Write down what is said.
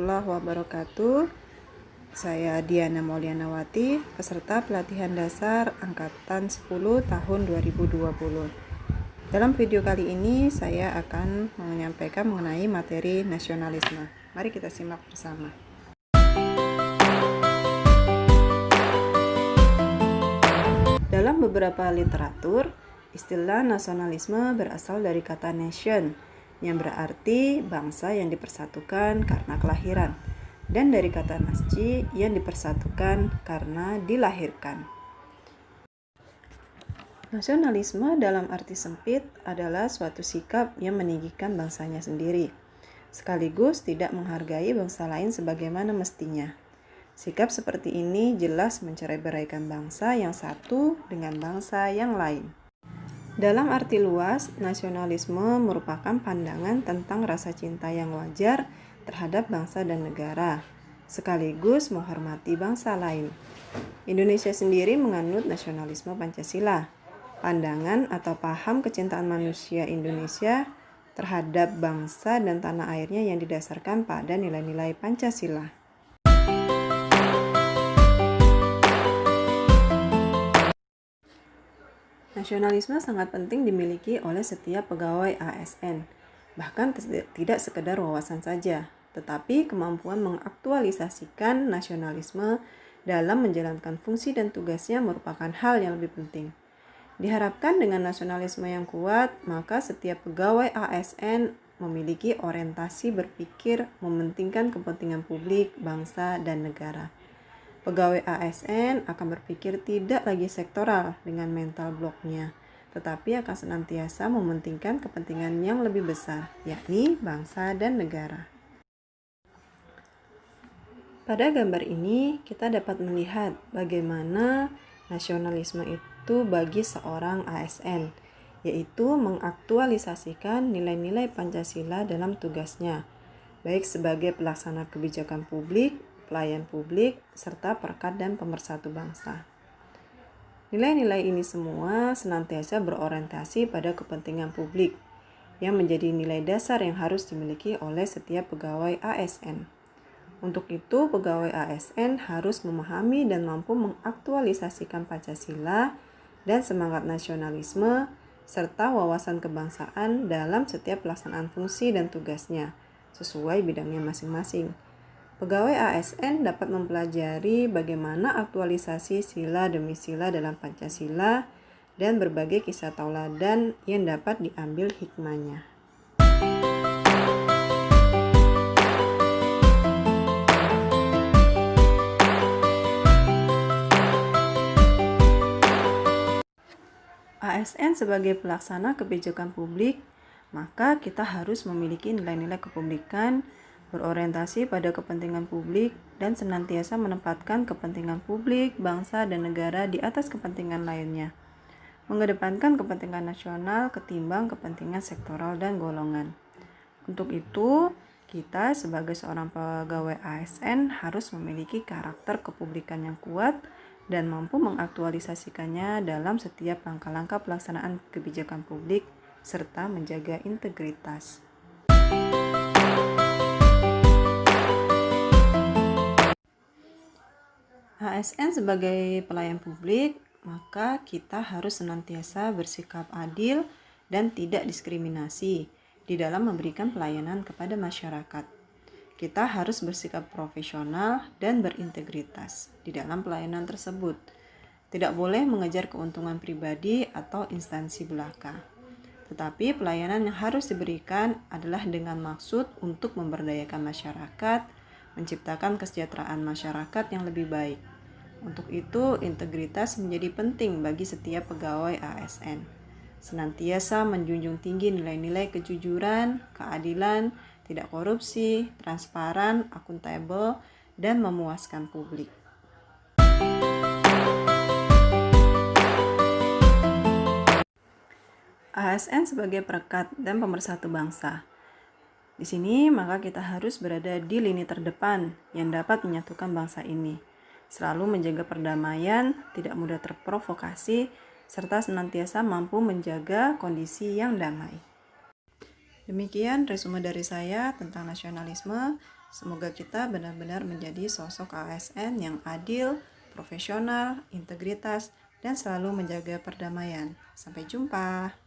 warahmatullahi wabarakatuh. Saya Diana Maulianawati, peserta pelatihan dasar Angkatan 10 tahun 2020. Dalam video kali ini saya akan menyampaikan mengenai materi nasionalisme. Mari kita simak bersama. Dalam beberapa literatur, istilah nasionalisme berasal dari kata nation, yang berarti bangsa yang dipersatukan karena kelahiran, dan dari kata nasci yang dipersatukan karena dilahirkan. Nasionalisme dalam arti sempit adalah suatu sikap yang meninggikan bangsanya sendiri, sekaligus tidak menghargai bangsa lain sebagaimana mestinya. Sikap seperti ini jelas mencerai-beraikan bangsa yang satu dengan bangsa yang lain. Dalam arti luas, nasionalisme merupakan pandangan tentang rasa cinta yang wajar terhadap bangsa dan negara, sekaligus menghormati bangsa lain. Indonesia sendiri menganut nasionalisme Pancasila, pandangan atau paham kecintaan manusia Indonesia terhadap bangsa dan tanah airnya yang didasarkan pada nilai-nilai Pancasila. Nasionalisme sangat penting dimiliki oleh setiap pegawai ASN, bahkan tidak sekedar wawasan saja, tetapi kemampuan mengaktualisasikan nasionalisme dalam menjalankan fungsi dan tugasnya merupakan hal yang lebih penting. Diharapkan dengan nasionalisme yang kuat, maka setiap pegawai ASN memiliki orientasi berpikir mementingkan kepentingan publik, bangsa, dan negara. Pegawai ASN akan berpikir tidak lagi sektoral dengan mental bloknya, tetapi akan senantiasa mementingkan kepentingan yang lebih besar, yakni bangsa dan negara. Pada gambar ini, kita dapat melihat bagaimana nasionalisme itu bagi seorang ASN, yaitu mengaktualisasikan nilai-nilai Pancasila dalam tugasnya, baik sebagai pelaksana kebijakan publik, pelayan publik, serta perekat dan pemersatu bangsa. Nilai-nilai ini semua senantiasa berorientasi pada kepentingan publik, yang menjadi nilai dasar yang harus dimiliki oleh setiap pegawai ASN. Untuk itu, pegawai ASN harus memahami dan mampu mengaktualisasikan Pancasila dan semangat nasionalisme, serta wawasan kebangsaan dalam setiap pelaksanaan fungsi dan tugasnya, sesuai bidangnya masing-masing. Pegawai ASN dapat mempelajari bagaimana aktualisasi sila demi sila dalam Pancasila dan berbagai kisah tauladan yang dapat diambil hikmahnya. ASN sebagai pelaksana kebijakan publik, maka kita harus memiliki nilai-nilai kepublikan, berorientasi pada kepentingan publik, dan senantiasa menempatkan kepentingan publik, bangsa, dan negara di atas kepentingan lainnya. Mengedepankan kepentingan nasional ketimbang kepentingan sektoral dan golongan. Untuk itu, kita sebagai seorang pegawai ASN harus memiliki karakter kepublikan yang kuat dan mampu mengaktualisasikannya dalam setiap langkah-langkah pelaksanaan kebijakan publik, serta menjaga integritas. ASN sebagai pelayan publik, maka kita harus senantiasa bersikap adil dan tidak diskriminasi di dalam memberikan pelayanan kepada masyarakat. Kita harus bersikap profesional dan berintegritas di dalam pelayanan tersebut. Tidak boleh mengejar keuntungan pribadi atau instansi belaka. Tetapi pelayanan yang harus diberikan adalah dengan maksud untuk memberdayakan masyarakat, menciptakan kesejahteraan masyarakat yang lebih baik. Untuk itu, integritas menjadi penting bagi setiap pegawai ASN. Senantiasa menjunjung tinggi nilai-nilai kejujuran, keadilan, tidak korupsi, transparan, akuntabel, dan memuaskan publik. ASN sebagai perekat dan pemersatu bangsa. Di sini, maka kita harus berada di lini terdepan yang dapat menyatukan bangsa ini. Selalu menjaga perdamaian, tidak mudah terprovokasi, serta senantiasa mampu menjaga kondisi yang damai. Demikian resume dari saya tentang nasionalisme. Semoga kita benar-benar menjadi sosok ASN yang adil, profesional, integritas, dan selalu menjaga perdamaian. Sampai jumpa.